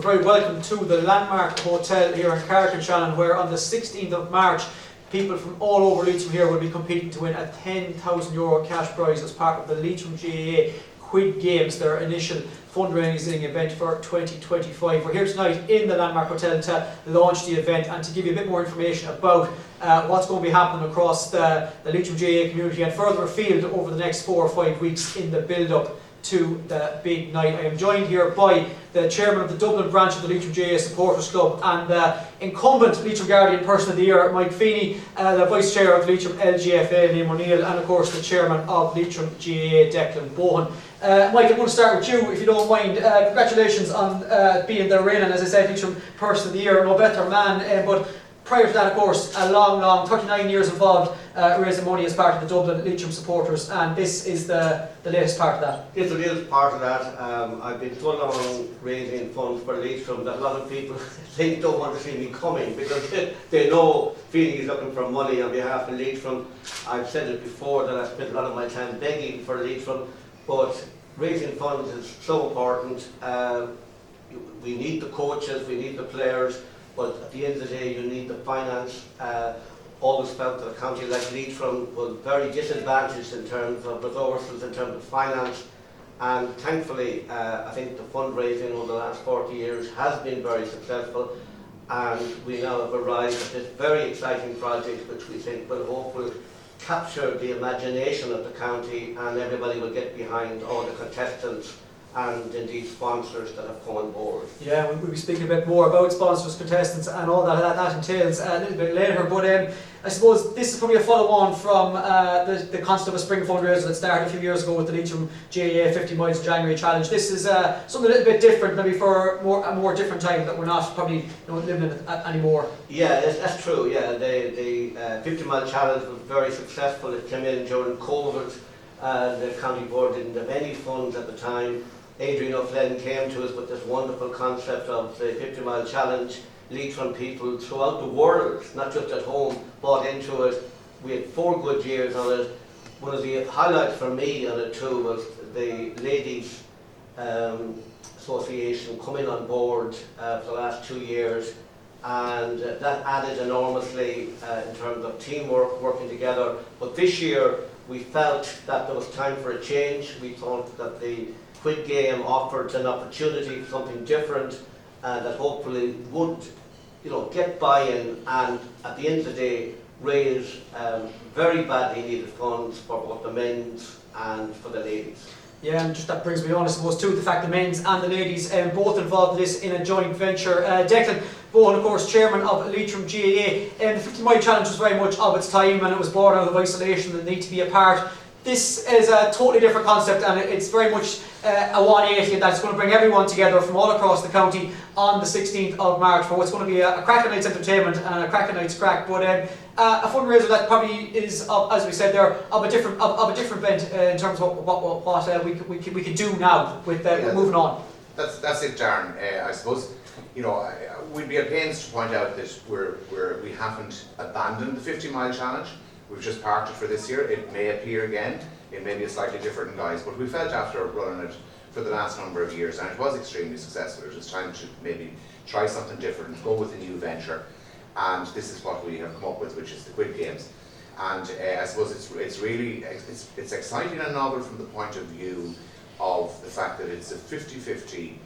very welcome to the Landmark Hotel here in Carrick-on-Shannon, where on the 16th of March, people from all over Leitrim here will be competing to win a €10,000 cash prize as part of the Leitrim GAA Quid Games, their initial fundraising event for 2025. We're here tonight in the Landmark Hotel to launch the event and to give you a bit more information about what's going to be happening across the Leitrim GAA community and further afield over the next 4 or 5 weeks in the build-up to the big night. I am joined here by the chairman of the Dublin branch of the Leitrim GAA Supporters Club and the incumbent Leitrim Guardian Person of the Year, Mike Feeney, the vice chair of Leitrim LGFA, Liam O'Neill, and of course the chairman of Leitrim GAA, Declan Bohan. Mike, I'm going to start with you, if you don't mind. Congratulations on being the reigning, as I said, Leitrim Person of the Year. No better man, but prior to that, of course, a long 39 years involved raising money as part of the Dublin Leitrim supporters, and this is the latest part of that. It's the latest part of that. I've been so long raising funds for Leitrim that a lot of people don't want to see me coming because they know Feeney is looking for money on behalf of Leitrim. I've said it before that I spent a lot of my time begging for Leitrim, but raising funds is so important. We need the coaches, we need the players, but at the end of the day you need the finance. Always felt that a county like Leitrim was very disadvantaged in terms of resources, in terms of finance, and thankfully I think the fundraising over the last 40 years has been very successful, and we now have arrived at this very exciting project which we think will hopefully capture the imagination of the county, and everybody will get behind all the contestants and indeed sponsors that have come on board. Yeah, we'll be speaking a bit more about sponsors, contestants and all that entails a little bit later, but I suppose this is probably a follow-on from the Concept of a Spring fundraiser that started a few years ago with the Leitrim GAA 50 Miles January Challenge. This is something a little bit different, maybe for a more different time that we're not probably living in anymore. Yeah, that's true. Yeah, the 50 Mile Challenge was very successful. It came in during COVID. The county board didn't have any funds at the time. Adrian O'Flynn came to us with this wonderful concept of the 50 Mile Challenge. Leitrim people throughout the world, not just at home, bought into it. We had 4 good years on it. One of the highlights for me on it too was the Ladies Association coming on board for the last 2 years, and that added enormously in terms of teamwork, working together. But this year we felt that there was time for a change. We thought that the Quid game offered an opportunity for something different that hopefully would get buy-in, and at the end of the day raise very badly needed funds for both the men's and for the ladies. Yeah, and just that brings me on, I suppose, to the fact the men's and the ladies both involved in this in a joint venture. Declan Bohan, of course, chairman of Leitrim GAA, the 50 Mile Challenge was very much of its time, and it was born out of isolation and the need to be apart. This is a totally different concept, and it's very much a 180 that's going to bring everyone together from all across the county on the 16th of March for what's going to be a cracking night's entertainment and a cracking night's crack. But a fundraiser that probably is, as we said there, of a different bent in terms of what we can do now with moving on. That's it, Darren. I suppose we'd be at pains to point out that we haven't abandoned the 50 Mile Challenge. We've just parked it for this year. It may appear again. It may be a slightly different guise, but we felt after running it for the last number of years, and it was extremely successful, it was time to maybe try something different, go with a new venture, and this is what we have come up with, which is the Quid Games. And I suppose it's really exciting and novel from the point of view of the fact that it's a 50-50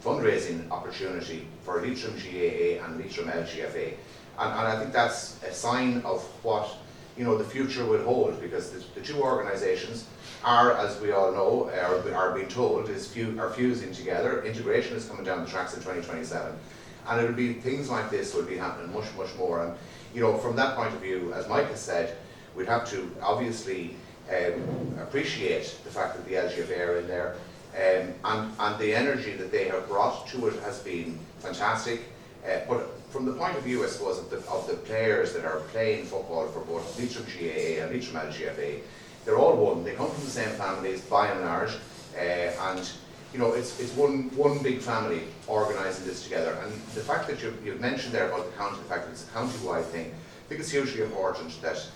fundraising opportunity for Leitrim GAA and Leitrim LGFA. And I think that's a sign of what the future will hold, because the two organisations are, as we all know, are being told, are fusing together. Integration is coming down the tracks in 2027, and it'll be things like this will be happening much more. And from that point of view, as Mike has said, we'd have to obviously appreciate the fact that the LGFA are in there, and the energy that they have brought to it has been fantastic. But from the point of view, I suppose, of the players that are playing football for both Leitrim GAA and Leitrim LGFA, they're all one. They come from the same families by and large, and it's one big family organising this together. And the fact that you've mentioned there about the county, the fact that it's a county-wide thing, I think it's hugely important that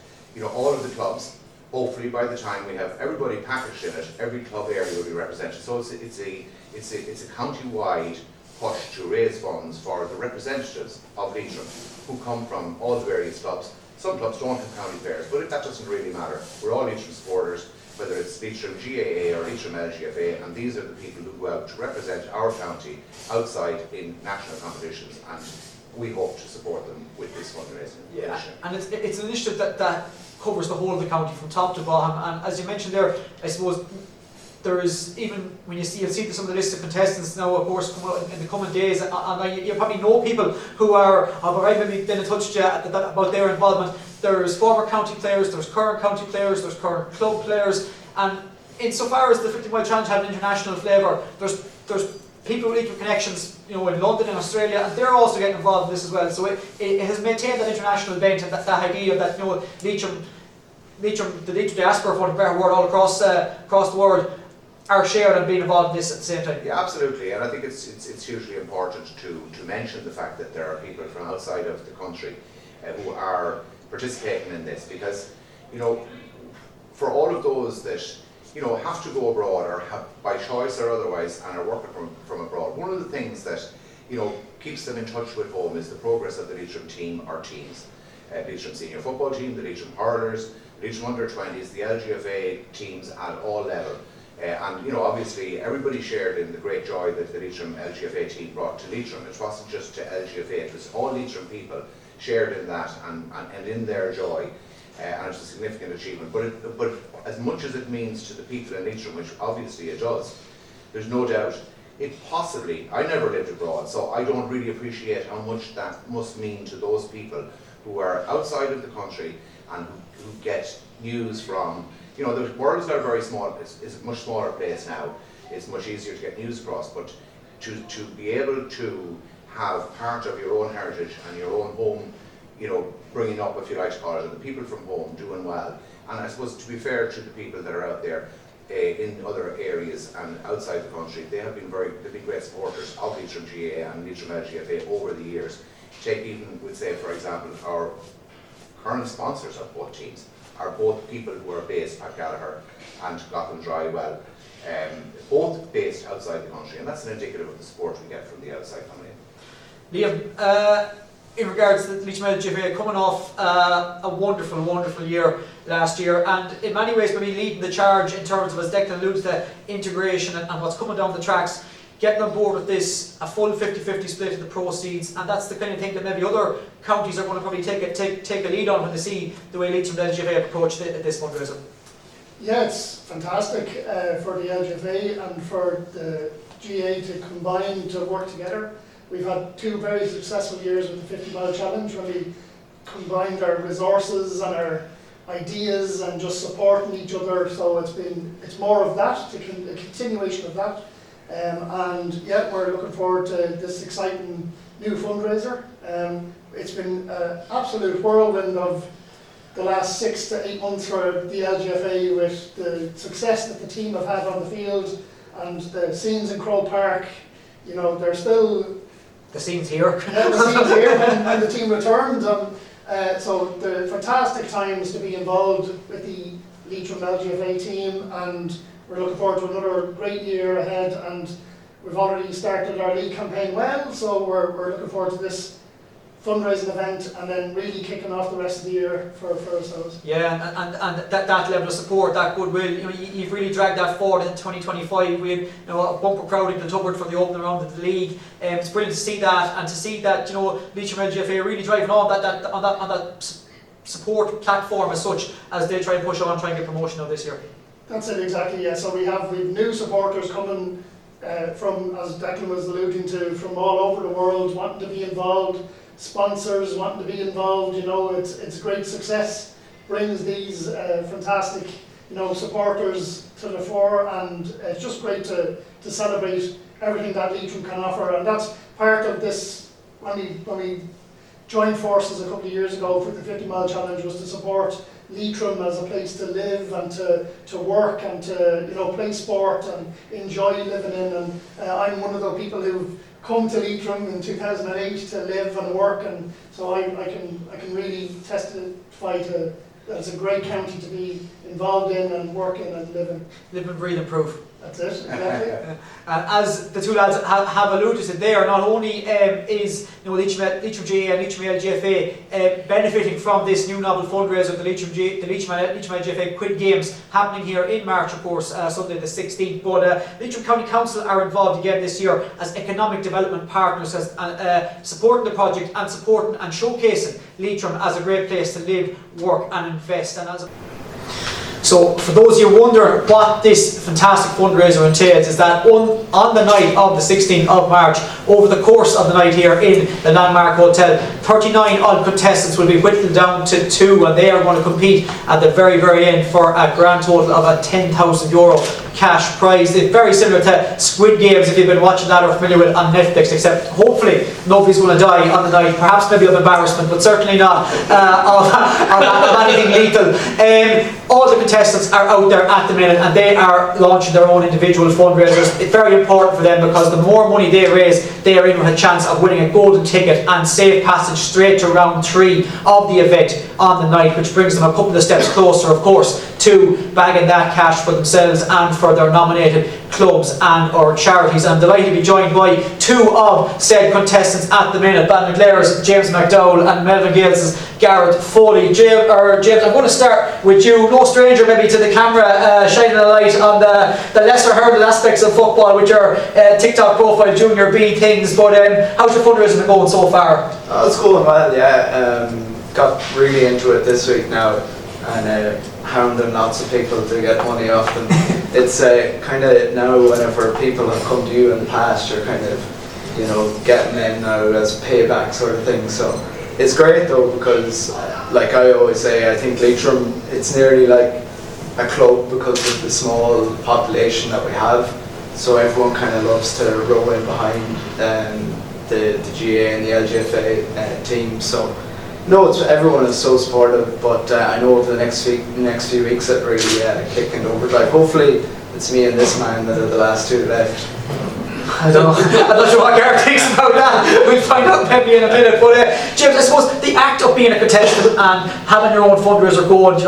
all of the clubs, hopefully by the time we have everybody packaged in it, every club area will be represented. So it's a county-wide push to raise funds for the representatives of Leitrim who come from all the various clubs. Some clubs don't have county players, but that doesn't really matter. We're all Leitrim supporters, whether it's Leitrim GAA or Leitrim LGFA, and these are the people who go out to represent our county outside in national competitions, and we hope to support them with this fundraising initiative. And it's an initiative that covers the whole of the county from top to bottom, and as you mentioned there, I suppose there is, even when you'll see some of the list of contestants now, of course, come out in the coming days, and you probably know people who have already been in touch with you about their involvement. There's former county players, there's current county players, there's current club players, and insofar as the 50 Mile Challenge had an international flavour, there's people with Leitrim connections, in London and Australia, and they're also getting involved in this as well. So it has maintained that international bent and that idea that Leitrim, the Leitrim diaspora, for want of a better word, all across the world, are shared and being involved in this at the same time. Yeah, absolutely, and I think it's hugely important to mention the fact that there are people from outside of the country who are participating in this, because for all of those that have to go abroad or have by choice or otherwise and are working from abroad, one of the things that keeps them in touch with home is the progress of the Leitrim team or teams. Leitrim senior football team, the Leitrim hurlers, the Leitrim under-20s, the LGFA teams at all levels. And obviously everybody shared in the great joy that the Leitrim LGFA team brought to Leitrim. It wasn't just to LGFA, it was all Leitrim people shared in that and in their joy. And it's a significant achievement. But as much as it means to the people in Leitrim, which obviously it does, there's no doubt, I never lived abroad, so I don't really appreciate how much that must mean to those people who are outside of the country and who get news from, the world's got a very small, it's a much smaller place now, it's much easier to get news across, but to be able to have part of your own heritage and your own home, bringing up, if you like to call it, and the people from home doing well. And I suppose, to be fair to the people that are out there in other areas and outside the country, they've been great supporters of Leitrim GAA and Leitrim LGFA over the years. Take even, we'd say, for example, our current sponsors of both teams are both people who are based at Gallagher and Gotland Drywell, both based outside the country, and that's an indicative of the support we get from the outside coming in. Liam, in regards to the Leitrim LGFA, coming off a wonderful year last year, and in many ways maybe leading the charge in terms of, as Declan alludes to, integration and what's coming down the tracks, getting on board with this, a full 50-50 split of the proceeds, and that's the kind of thing that maybe other counties are going to probably take a lead on when they see the way Leitrim LGFA approach this fundraiser. Yeah, it's fantastic for the LGFA and for the GA to combine, to work together. We've had 2 very successful years with the 50 Mile Challenge when we combined our resources and our ideas and just supporting each other. So it's more of that, a continuation of that. And yeah, we're looking forward to this exciting new fundraiser. It's been an absolute whirlwind of the last 6 to 8 months for the LGFA, with the success that the team have had on the field and the scenes in Crow Park. They're still... The scene's here. Yeah, the scene's here when the team returned. So the fantastic times to be involved with the Leitrim LGFA team, and we're looking forward to another great year ahead, and we've already started our league campaign well, so we're looking forward to this fundraising event and then really kicking off the rest of the year for ourselves. Yeah, and that level of support, that goodwill, you've really dragged that forward in 2025. We had a bumper crowd in the Tubbard for the opening round of the league. It's brilliant to see that, and to see that Leitrim LGFA really driving on that support platform as such, as they try and push on and try and get promotion of this year. That's it, exactly, yeah. So we've new supporters coming from, as Declan was alluding to, from all over the world, wanting to be involved, sponsors wanting to be involved. It's great success, brings these fantastic supporters to the fore, and it's just great to celebrate everything that Leitrim can offer. And that's part of this, when we joined forces a couple of years ago for the 50 Mile Challenge, was to support Leitrim as a place to live and to work and to play sport and enjoy living in. And I'm one of those people who've come to Leitrim in 2008 to live and work, and so I can really testify to that it's a great county to be involved in and work in and live in. Live and breathe and proof. That's it, exactly. As the two lads have alluded to there, not only is Leitrim GAA and Leitrim LGFA benefiting from this new novel fundraiser, the Leitrim LGFA Quid Games, happening here in March, of course, Sunday the 16th. But Leitrim County Council are involved again this year as economic development partners, as supporting the project and supporting and showcasing Leitrim as a great place to live, work and invest. So for those of you wondering what this fantastic fundraiser entails, is that on the night of the 16th of March, over the course of the night here in the Landmark Hotel, 39 odd contestants will be whittled down to 2, and they are going to compete at the very, very end for a grand total of a €10,000 cash prize. It's very similar to Squid Games, if you've been watching that or familiar with it on Netflix, except hopefully nobody's going to die on the night, perhaps maybe of embarrassment, but certainly not of anything lethal. All the contestants are out there at the minute, and they are launching their own individual fundraisers. It's very important for them, because the more money they raise, they are in with a chance of winning a golden ticket and safe passage straight to round 3 of the event on the night, which brings them a couple of steps closer, of course, to bagging that cash for themselves and for their nominated clubs and or charities. I'm delighted to be joined by 2 of said contestants at the minute, Ballinaglaire's James McDowell and Melvin Gales' Garrett Foley. James, I'm going to start with you. No stranger maybe to the camera, shining a light on the lesser hurdle aspects of football with your TikTok profile, Junior B things, but how's your fundraising been going so far? Oh, it's going well, yeah. Got really into it this week now, and hounding lots of people to get money off them. It's kind of now, whenever people have come to you in the past, you're kind of, getting in now as payback sort of thing. So it's great though, because like I always say, I think Leitrim, it's nearly like a club because of the small population that we have. So everyone kind of loves to row in behind the GAA and the LGFA team. So no, everyone is so supportive, but I know over the next few weeks it really kicked into overdrive. Hopefully it's me and this man that are the last 2 left. I'm not sure what Gareth thinks about that. We'll find out maybe in a minute. But James, I suppose the act of being a contestant and having your own fundraiser going,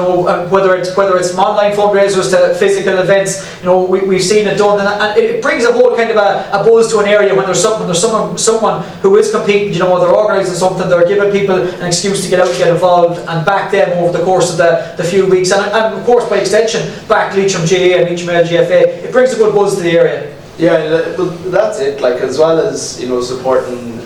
whether it's online fundraisers to physical events, we've seen it done, and it brings a whole kind of a buzz to an area when there's someone who is competing. They're organising something, they're giving people an excuse to get out and get involved and back them over the course of the few weeks, and of course by extension back Leitrim GAA and Leitrim LGFA. It brings a good buzz to the area. Yeah, well, that's it. Like, as well as supporting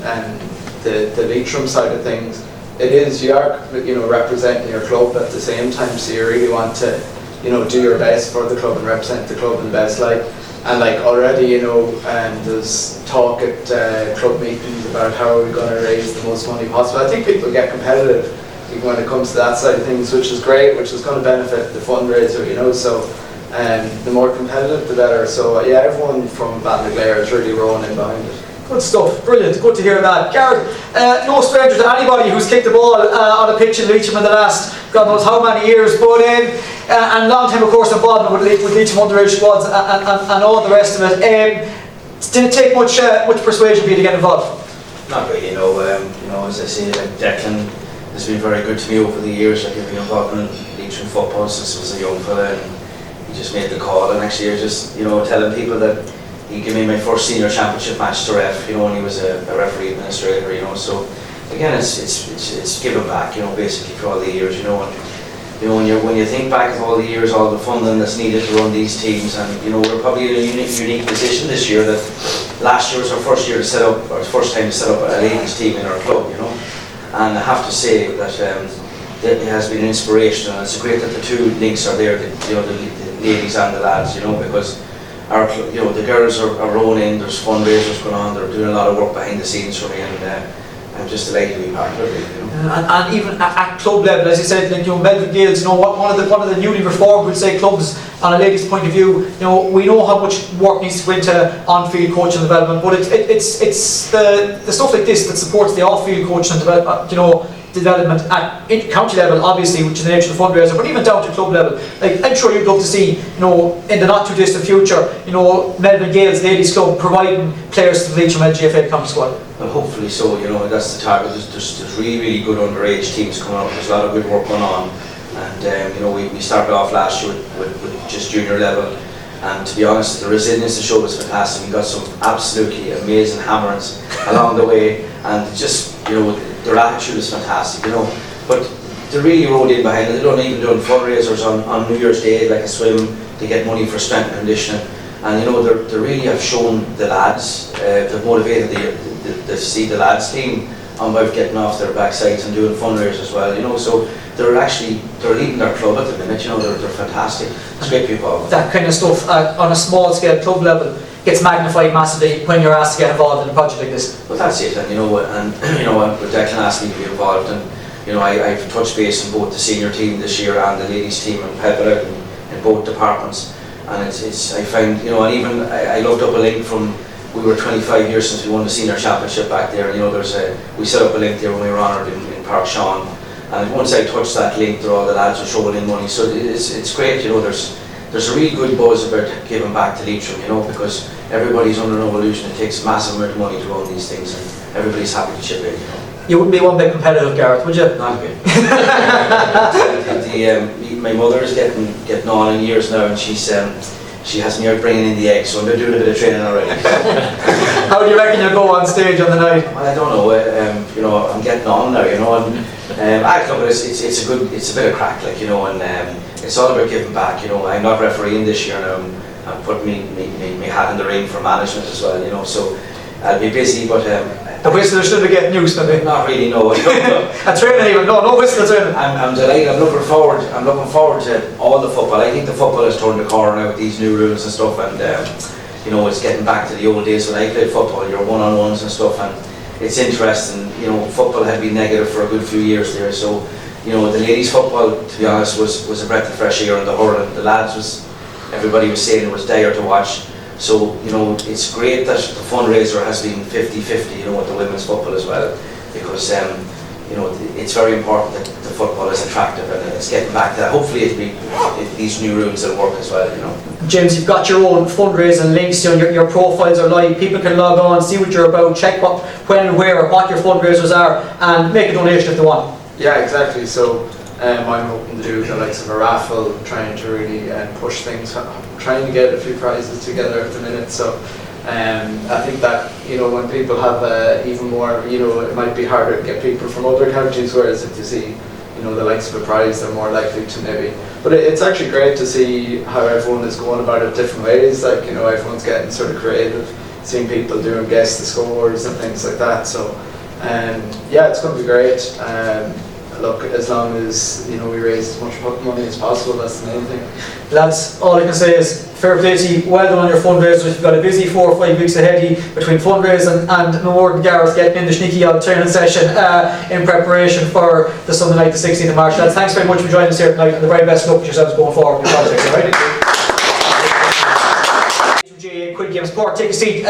the Leitrim side of things, it is, you are representing your club at the same time. So you really want to do your best for the club and represent the club in the best light. And like already there's talk at club meetings about how are we going to raise the most money possible. I think people get competitive even when it comes to that side of things, which is great, which is going to benefit the fundraiser. So. The more competitive, the better. So yeah, everyone from Ballinaglare is really rowing in behind it. Good stuff, brilliant, good to hear that. Gareth, no stranger to anybody who's kicked the ball on a pitch in Leitrim in the last God knows how many years, but and long time of course involvement with Leitrim underage squads and all the rest of it. Did it take much persuasion for you to get involved? Not really, as I say, like Declan has been very good to me over the years. Like, I've been involved in Leitrim football since I was a young fella, and he just made the call, and actually I was just telling people that he gave me my first senior championship match to ref, when he was a referee administrator, so again it's giving back, basically for all the years, and when you think back of all the years, all the funding that's needed to run these teams, and we're probably in a unique position this year that last year was our first time to set up a ladies team in our club, and I have to say that it has been inspirational, and it's great that the 2 links are there, the ladies and the lads, because our, the girls are rowing in, there's fundraisers going on, they're doing a lot of work behind the scenes for me, and I'm just delighted to be part of it. And even at club level, as you said, Melvin Gales, one of the newly reformed, we'll say, clubs on a ladies' point of view, we know how much work needs to go into on-field coaching and development, but it's the stuff like this that supports the off-field coaching and development at county level, obviously, which is the nature of the fundraiser, but even down to club level. Like, I'm sure you'd love to see, in the not too distant future, Melvin Gales Ladies Club providing players to the Leitrim LGFA County squad. Well, hopefully so. That's the target. There's really good underage teams coming up. There's a lot of good work going on, and we started off last year with just junior level. And to be honest, the resilience the show was fantastic. We got some absolutely amazing hammerings along the way, and just, you know, their attitude was fantastic, you know. But they really rode in behind it. They don't even do fundraisers on New Year's Day, like a swim, to get money for strength and conditioning. And you know, they really have shown the lads, they've motivated the see the lads team on about getting off their backsides and doing fundraisers as well, you know. So they're leading their club at the minute, you know. They're fantastic. It's great to be involved. That kind of stuff on a small scale club level gets magnified massively when you're asked to get involved in a project like this. But that's it, and you know, when Declan asked me to be involved, and you know, I've touched base in both the senior team this year and the ladies team, and helped out in both departments. And it's I find, you know, and even I looked up a link from, we were 25 years since we won the senior championship back there, and you know, we set up a link there when we were honoured in Park Sean, and once I touched that link there, all the lads were showing in money. So it's great, you know. There's a really good buzz about giving back to Leitrim, you know, because everybody's under no illusion it takes a massive amount of money to run these things, and everybody's happy to chip in, you know. You wouldn't be one bit competitive, Gareth, would you? Not a bit. My mother is getting on in years now, and she has me out bringing in the eggs, so I'm doing a bit of training already. How do you reckon you'll go on stage on the night? Well, I don't know. You know, I'm getting on now, you know, and it's a bit of crack, like, you know, and it's all about giving back, you know. I'm not refereeing this year now. I'm putting me hat in the ring for management as well, you know, so I'll be busy, but the whistler should be getting used to it. not really, no. A training even, no whistler training. I'm delighted. I'm looking forward to all the football. I think the football has turned the corner now with these new rules and stuff, and you know, it's getting back to the old days when I played football, your one-on-ones and stuff, and it's interesting. You know, football had been negative for a good few years there, so you know, the ladies' football, to be honest, was a breath of fresh air, and the hurling, the lads everybody was saying it was dire to watch. So, you know, it's great that the fundraiser has been 50-50, you know, with the women's football as well, because, you know, it's very important that the football is attractive, and it's getting back to that. Hopefully these new rules will work as well, you know. James, you've got your own fundraising links, you know, your profiles are live, people can log on, see what you're about, check when and where, what your fundraisers are, and make a donation if they want. Yeah, exactly. So I'm hoping to do the likes of a raffle, trying to really push things, trying to get a few prizes together at the minute. So I think that, you know, when people have even more, you know, it might be harder to get people from other counties, whereas if you see, you know, the likes of a prize, they're more likely to maybe. But it's actually great to see how everyone is going about it different ways. Like, you know, everyone's getting sort of creative, seeing people doing guess the scores and things like that. So yeah, it's going to be great. Look, as long as, you know, we raise as much money as possible, that's the main thing. Lads, all I can say is fair play to you, well done on your fundraisers. You've got a busy 4 or 5 weeks ahead of you between fundraising and no more than Gareth getting in the sneaky odd training session in preparation for the Sunday night, the 16th of March. Lads, thanks very much for joining us here tonight, and the very best of luck with yourselves going forward with your projects, alright? GAA Quid Games Sport, take a seat.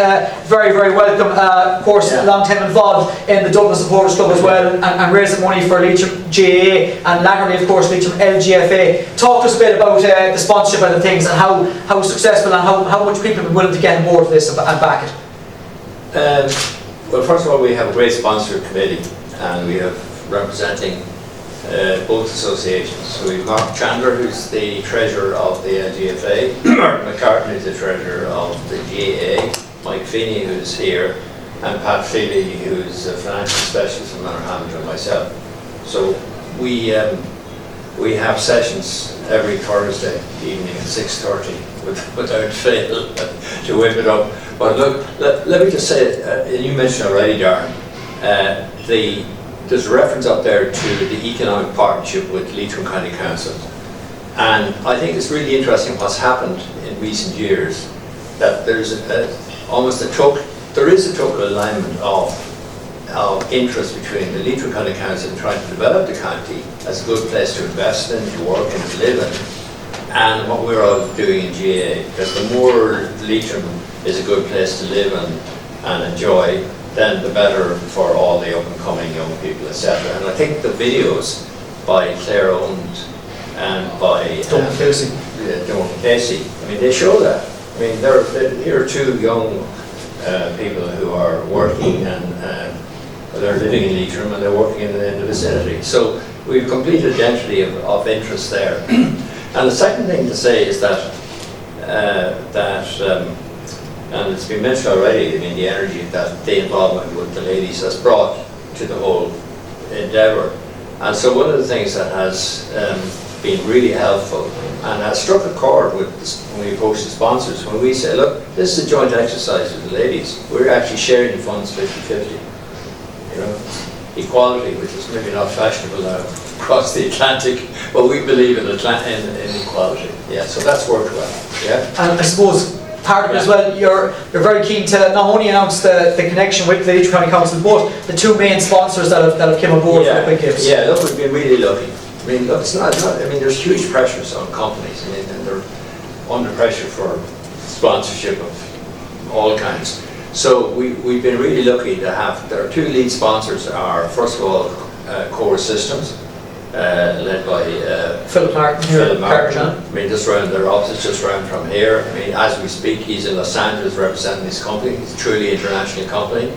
Very, very welcome. Of course, long time involved in the Dublin Supporters Club as well, and raising money for Leitrim GAA, and latterly, of course, Leitrim LGFA. Talk to us a bit about the sponsorship and the things, and how successful and how much people have been willing to get on board with this and back it. Well, first of all, we have a great sponsor committee, and we have representing both associations. So we've Mark Chandler, who's the treasurer of the LGFA, Mark McCartney, who's the treasurer of the GAA, Mike Feeney, who's here, and Pat Feely, who's a financial specialist from Manorhammond, and myself. So we have sessions every Thursday evening at 6:30 without fail to whip it up. But look, let me just say, and you mentioned already, Darren, there's a reference up there to the economic partnership with Leitrim County Council. And I think it's really interesting what's happened in recent years, that there's almost a total alignment of interest between the Leitrim County Council trying to develop the county as a good place to invest in, to work and to live in, and what we're all doing in GAA. Because the more Leitrim is a good place to live in and enjoy, then the better for all the up-and-coming young people, etc. And I think the videos by Claire Owens and by Dawn Casey, I mean, they show that. I mean, here are two young people who are working, and they're living in Leitrim and they're working in the vicinity. So we've complete identity of interest there. And the second thing to say is that and it's been mentioned already, I mean, the energy that the involvement with the ladies has brought to the whole endeavour. And so one of the things that has been really helpful and has struck a chord with when we approach the sponsors, when we say, look, this is a joint exercise with the ladies. We're actually sharing the funds 50-50. You know, equality, which is maybe not fashionable now across the Atlantic, but we believe in equality. Yeah, so that's worked well. Yeah. And I suppose part of it as well, you're very keen to not only announce the connection with the Leitrim County Council, but the two main sponsors that have come aboard for the Quick Gifts. Yeah, look, we've been really lucky. I mean, look, it's not, I mean, there's huge pressures on companies. I mean, and they're under pressure for sponsorship of all kinds. So we've been really lucky to have, our two lead sponsors are, first of all, Core Systems, led by Philip Martin here. Philip Martin. I mean, just around their office, just around from here. I mean, as we speak, he's in Los Angeles representing his company. It's a truly international company,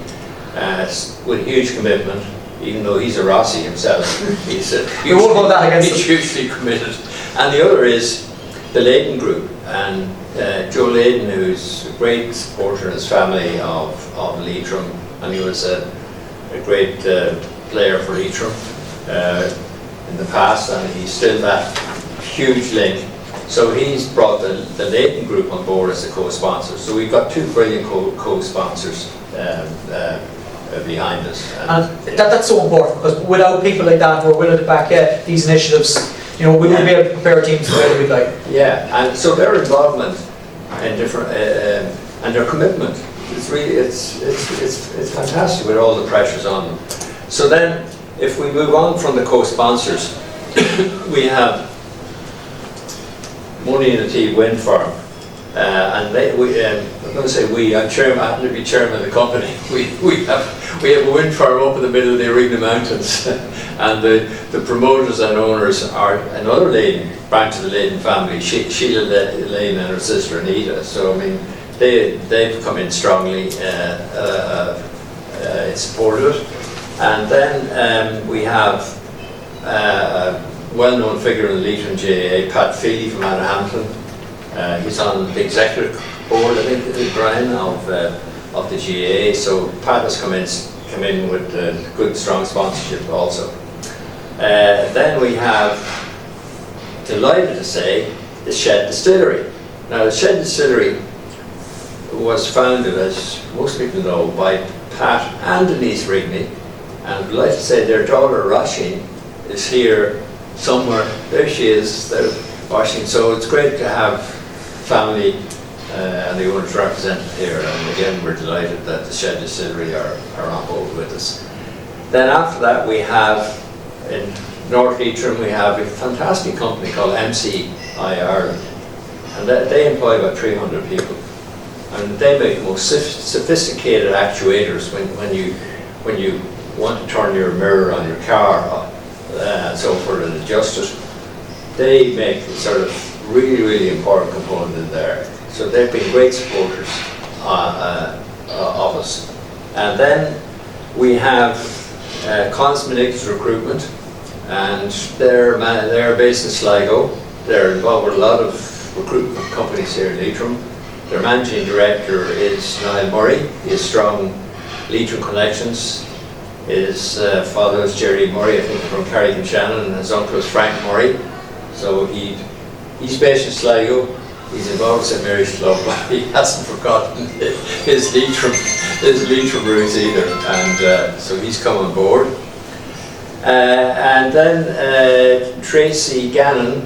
with huge commitment. Even though he's a Rossi himself, he's hugely committed. And the other is the Leighton Group, and Joe Leighton, who's a great supporter in his family of Leitrim, and he was a great player for Leitrim in the past, and he's still that huge link. So he's brought the Leighton Group on board as a co-sponsor. So we've got two brilliant co-sponsors behind us. And that's so important, because without people like that who are willing to back these initiatives, you know, we wouldn't be able to prepare teams the way that we'd like. Yeah, and so their involvement in different and their commitment, it's really it's fantastic with all the pressures on them. So then, if we move on from the co-sponsors, we have Money in the Tea Wind Farm. And I'm going to say we. I'm chairman. I happen to be chairman of the company. We have a wind farm up in the middle of the Arena Mountains, and the promoters and owners are another Leighton branch of the Leighton family, Sheila Leighton and her sister Anita. So I mean, they've come in strongly in support of it. And then we have a well-known figure in the Leitrim GAA, Pat Feely from Hampton. He's on the executive board, I think, Brian, of the GAA. So Pat has come in with good, strong sponsorship also. Then we have, delighted to say, the Shed Distillery. Now, the Shed Distillery was founded, as most people know, by Pat and Denise Rigney. And I'd like to say their daughter, Roisin, is here somewhere. There she is, there, Washington. So it's great to have family and the owners represented here, and again we're delighted that the Shed Distillery are on board with us. Then after that we have, in North Leitrim, we have a fantastic company called MCI Ireland, and they employ about 300 people, and they make the most sophisticated actuators when you want to turn your mirror on your car and so forth and adjust it. They make the sort of really important component in there. So they've been great supporters of us. And then we have Cosmetics Recruitment, and they're based in Sligo. They're involved with a lot of recruitment companies here in Leitrim. Their managing director is Niall Murray. He has strong Leitrim connections. His father is Jerry Murray, I think, from Carrick-on-Shannon, and his uncle is Frank Murray. So he's based in Sligo. He's involved with St Mary's Club, but he hasn't forgotten his Leitrim roots either, and so he's come on board. And then Tracy Gannon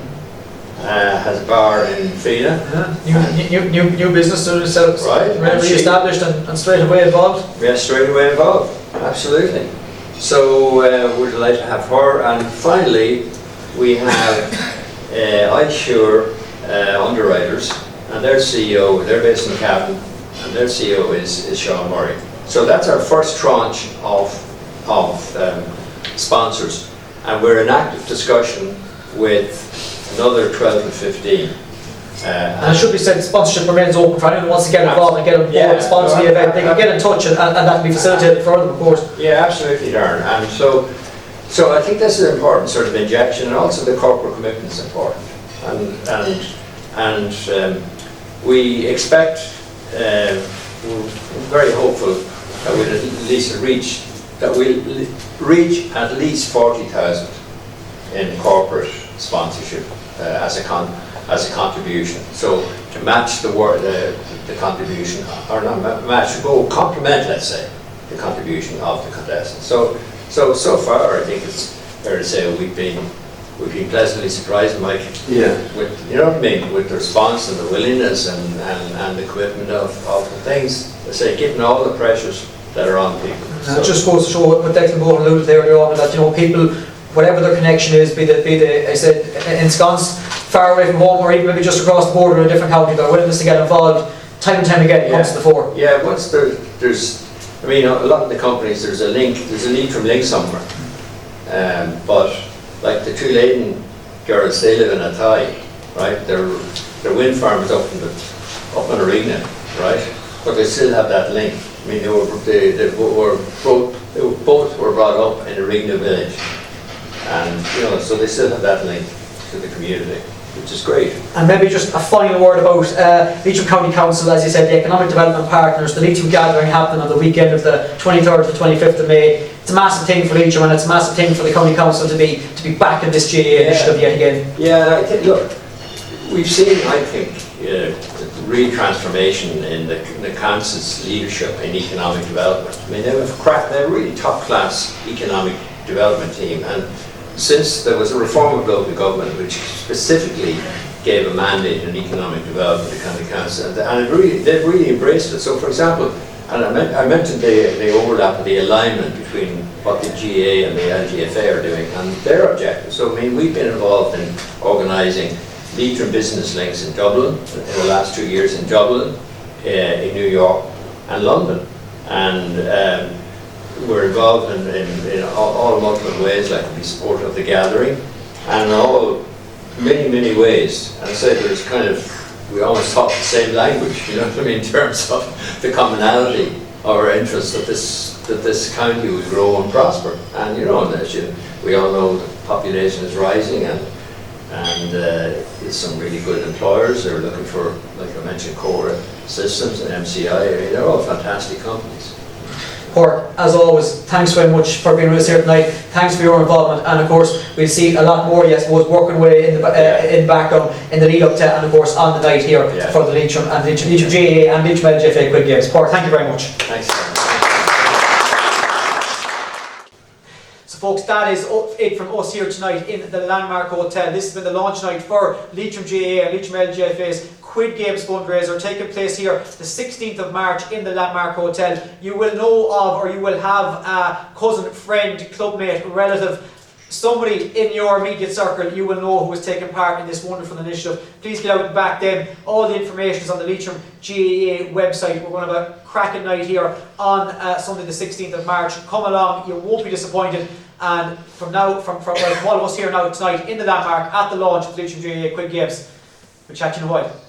has a bar in Fina. New business to itself, right? Re-established and straight away involved. Yeah, straight away involved, absolutely. So we're delighted to have her. And finally, we have iSure Underwriters, and their CEO, they're based in Cavan, and their CEO is Sean Murray. So that's our first tranche of sponsors, and we're in active discussion with another 12 and 15. And it should be said, sponsorship remains open for anyone who wants to get involved and get on board and sponsor the event. They can get in touch, and that can be facilitated further, of course. Yeah, absolutely, Darren. And so I think this is an important sort of injection, and also the corporate commitment is important. And we expect, we're very hopeful that we'll at least reach at least 40,000 in corporate sponsorship as a contribution. So to match the contribution, or not match, go complement, let's say, the contribution of the contestants. So far, I think it's fair to say we've been pleasantly surprised, Mike. Yeah. With, you know what I mean, with the response and the willingness and the commitment of the things. I say, given all the pressures that are on people. And it just goes to show what Declan Bowen alluded to earlier on, that, you know, people, whatever their connection is, be the I said, ensconced far away from home, or even maybe just across the border in a different county, their willingness to get involved time and time again comes to the fore. Yeah, once there's, I mean, a lot of the companies, there's a Leitrim link somewhere. But like the two Leitrim girls, they live in Athy, right? Their wind farm is up in Arena, right? But they still have that link. I mean, both were brought up in Arena village, and you know, so they still have that link to the community, which is great. And maybe just a final word about Leitrim County Council, as you said, the Economic Development Partners, the Leitrim Gathering happening on the weekend of the 23rd to the 25th of May. It's a massive thing for Leitrim, and it's a massive thing for the County Council to be back in this GAA initiative yet again. Yeah, I think, look, we've seen, I think, real transformation in the council's leadership in economic development. I mean, they're a really top-class economic development team, and since there was a reform of local government which specifically gave a mandate in economic development to county council, and they've really embraced it. So, for example, and I mentioned the overlap of the alignment between what the GAA and the LGFA are doing and their objectives. So, I mean, we've been involved in organising Leitrim Business Links in Dublin in the last 2 years, in Dublin, in New York and London. And we're involved in all multiple ways, like we support of the gathering, and all many ways. And I say there's kind of, we almost talk the same language, you know what I mean, in terms of the commonality of our interest that this county would grow and prosper. And you know, we all know the population is rising, and it's some really good employers. They're looking for, like I mentioned, Core Systems and MCI. I mean, they're all fantastic companies. Or, as always, thanks very much for being with us here tonight. Thanks for your involvement, and of course we'll see a lot more, yes, both working away in the background in the lead up to, and of course on the night here for the Leitrim GAA and Leitrim LGFA Quid Games. Paul, thank you very much. Thanks. So folks, that is it from us here tonight in the Landmark Hotel. This has been the launch night for Leitrim GAA and Leitrim LGFA's Quid Games fundraiser, taking place here the 16th of March in the Landmark Hotel. You will know of, or you will have a cousin, friend, clubmate, relative, somebody in your immediate circle you will know who is taking part in this wonderful initiative. Please get out and back them. All the information is on the Leitrim GAA website. We're going to have a cracking night here on Sunday the 16th of March. Come along, you won't be disappointed. And from all of us here now tonight in the Landmark at the launch of the Leitrim GAA Quid Games, we'll chat to you in a while.